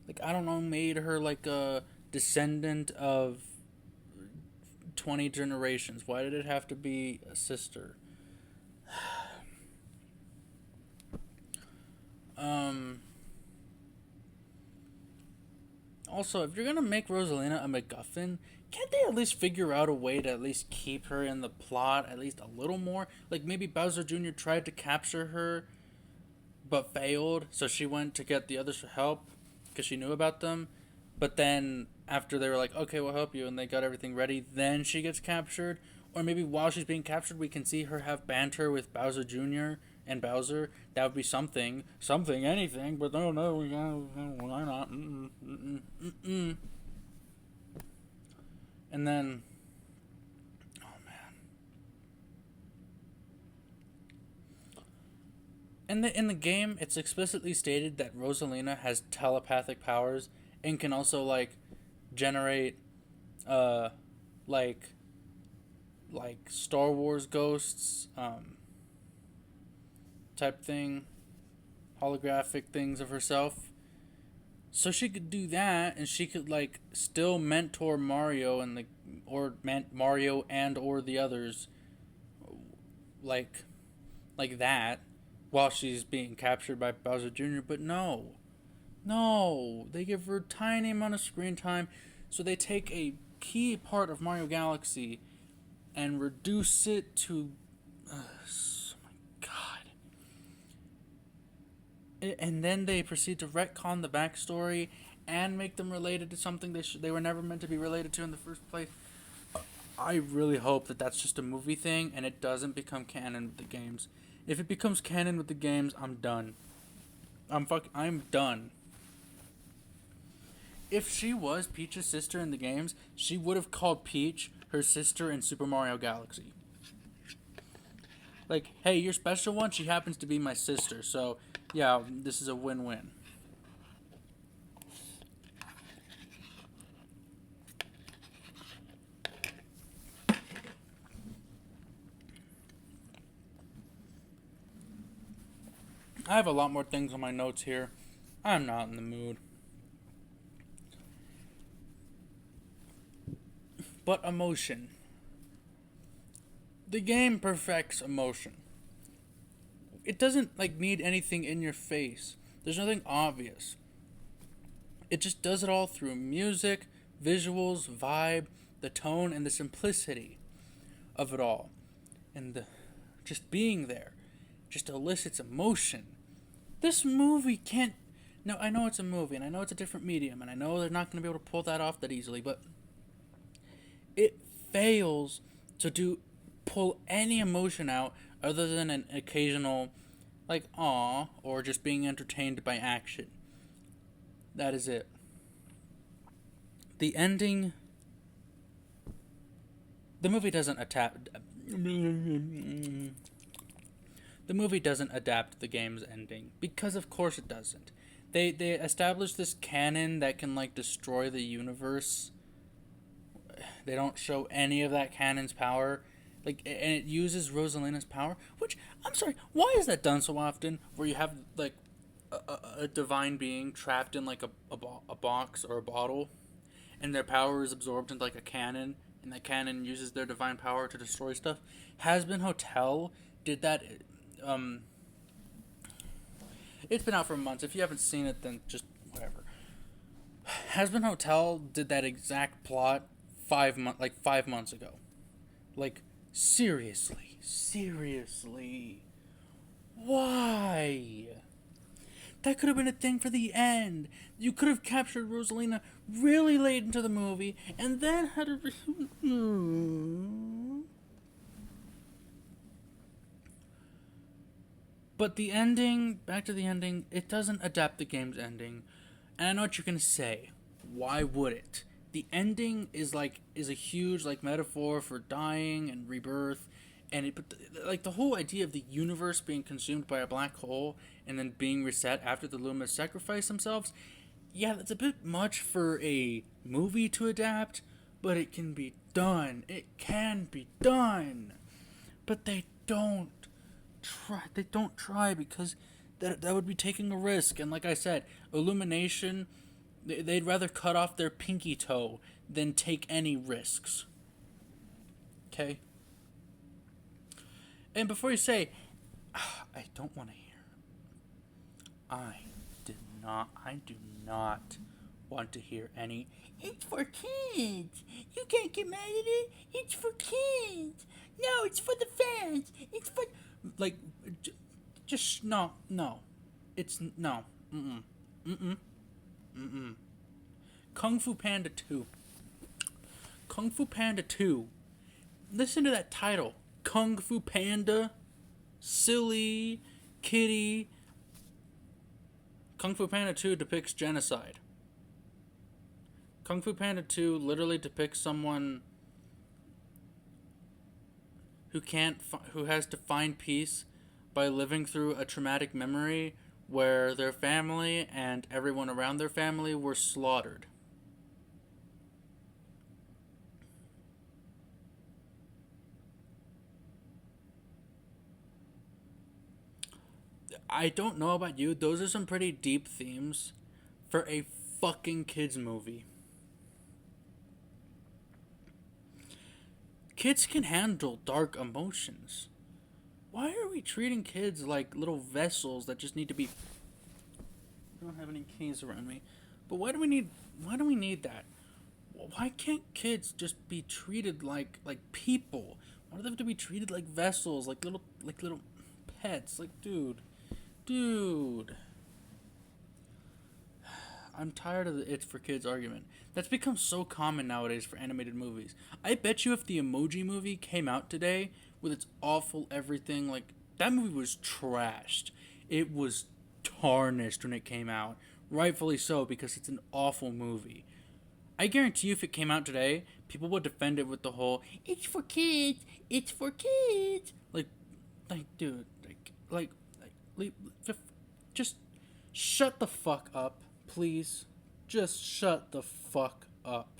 like, I don't know, made her like a descendant of 20 generations? Why did it have to be a sister? Also, if you're gonna make Rosalina a MacGuffin, can't they at least figure out a way to at least keep her in the plot at least a little more? Like maybe Bowser Jr. tried to capture her, but failed, so she went to get the others for help because she knew about them. But then after they were like, okay, we'll help you, and they got everything ready, then she gets captured. Or maybe while she's being captured, we can see her have banter with Bowser Jr. and Bowser. That would be something, anything. But no, why not? And then, oh man, in the game, it's explicitly stated that Rosalina has telepathic powers and can also like generate, uh, like Star Wars ghosts, type thing, holographic things of herself. So she could do that, and she could like still mentor Mario and Mario and or the others, like that, while she's being captured by Bowser Jr. But no, they give her tiny amount of screen time, so they take a key part of Mario Galaxy and reduce it to, oh my god. And then they proceed to retcon the backstory and make them related to something they were never meant to be related to in the first place. I really hope that that's just a movie thing and it doesn't become canon with the games. If it becomes canon with the games, I'm done. I'm done. If she was Peach's sister in the games, she would have called Peach her sister in Super Mario Galaxy. Like, hey, you're special one. She happens to be my sister, so yeah, this is a win-win. I have a lot more things on my notes here. I'm not in the mood. But emotion. The game perfects emotion. It doesn't like need anything in your face. There's nothing obvious. It just does it all through music, visuals, vibe, the tone, and the simplicity of it all. And just being there just elicits emotion. This movie can't. No, I know it's a movie, and I know it's a different medium, and I know they're not going to be able to pull that off that easily, but it fails to pull any emotion out other than an occasional, like, aw, or just being entertained by action. That is it. The ending. The movie doesn't adapt. The movie doesn't adapt the game's ending because, of course, it doesn't. They establish this canon that can like destroy the universe. They don't show any of that canon's power, like, and it uses Rosalina's power. Which, I'm sorry, why is that done so often? Where you have like a divine being trapped in like a box or a bottle, and their power is absorbed into like a cannon, and that cannon uses their divine power to destroy stuff. Hazbin Hotel did that. It's been out for months. If you haven't seen it, then just whatever. Hazbin Hotel did that exact plot 5 months ago. Like, seriously, why? That could have been a thing for the end. You could have captured Rosalina really late into the movie, and then had a. But the ending, back to the ending, it doesn't adapt the game's ending. And I know what you're gonna say. Why would it? The ending is a huge like metaphor for dying and rebirth, and like the whole idea of the universe being consumed by a black hole and then being reset after the Lumas sacrifice themselves. Yeah, that's a bit much for a movie to adapt, but it can be done. It can be done. But they don't try. They don't try because that would be taking a risk. And like I said, Illumination, they'd rather cut off their pinky toe than take any risks. Okay? And before you say, I don't want to hear. I do not want to hear any, it's for kids. You can't get mad at it. It's for kids. No, it's for the fans. It's for, like, just, no. It's, no. Kung Fu Panda 2. Kung Fu Panda 2. Listen to that title. Kung Fu Panda. Silly. Kitty. Kung Fu Panda 2 depicts genocide. Kung Fu Panda 2 literally depicts someone who has to find peace by living through a traumatic memory where their family and everyone around their family were slaughtered. I don't know about you, those are some pretty deep themes for a fucking kids movie. Kids can handle dark emotions. Why are we treating kids like little vessels that just need to be... I don't have any keys around me. But why do we need that? Why can't kids just be treated like people? Why do they have to be treated like vessels, like little pets? Like, dude. I'm tired of the it's for kids argument. That's become so common nowadays for animated movies. I bet you if the Emoji Movie came out today with its awful everything, like, that movie was trashed. It was tarnished when it came out. Rightfully so, because it's an awful movie. I guarantee you if it came out today, people would defend it with the whole, it's for kids. Like, like, dude, just just shut the fuck up, please. Just shut the fuck up.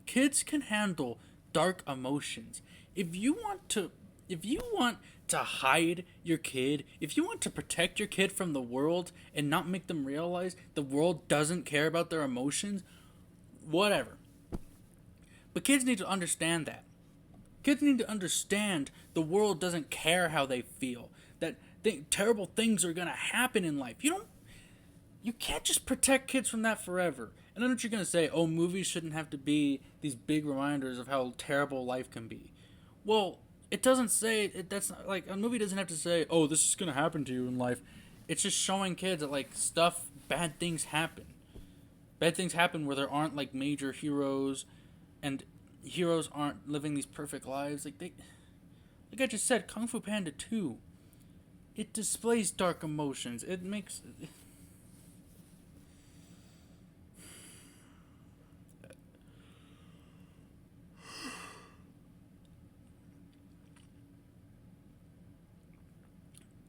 Kids can handle dark emotions. If you want to hide your kid, if you want to protect your kid from the world and not make them realize the world doesn't care about their emotions, whatever. But kids need to understand that. Kids need to understand the world doesn't care how they feel. That terrible things are gonna happen in life. You can't just protect kids from that forever. And I know what you're gonna say. Oh, movies shouldn't have to be these big reminders of how terrible life can be. Well, it doesn't say that's not, like, a movie doesn't have to say, oh, this is gonna happen to you in life. It's just showing kids that, like, bad things happen. Bad things happen where there aren't, like, major heroes, and heroes aren't living these perfect lives. Like I just said, Kung Fu Panda 2. It displays dark emotions. It makes.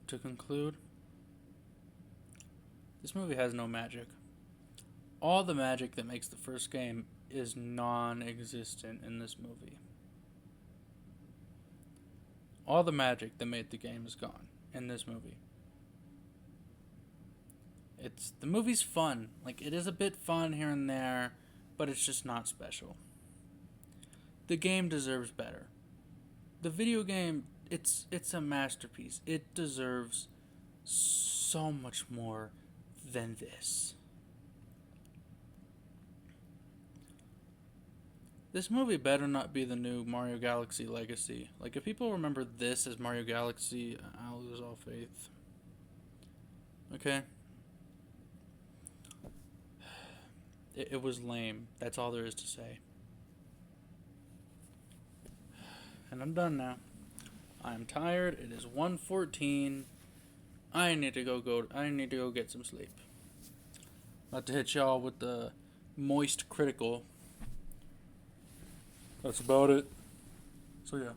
To conclude, this movie has no magic. All the magic that makes the first game is non-existent in this movie. All the magic that made the game is gone in this movie. The movie's fun. Like, it is a bit fun here and there, but it's just not special. The game deserves better. The video game, it's a masterpiece. It deserves so much more than this. This movie better not be the new Mario Galaxy Legacy. Like, if people remember this as Mario Galaxy, I'll lose all faith. Okay? It was lame. That's all there is to say. And I'm done now. I'm tired. It is 1:14. I need to go get some sleep. About to hit y'all with the moist critical. That's about it. So yeah.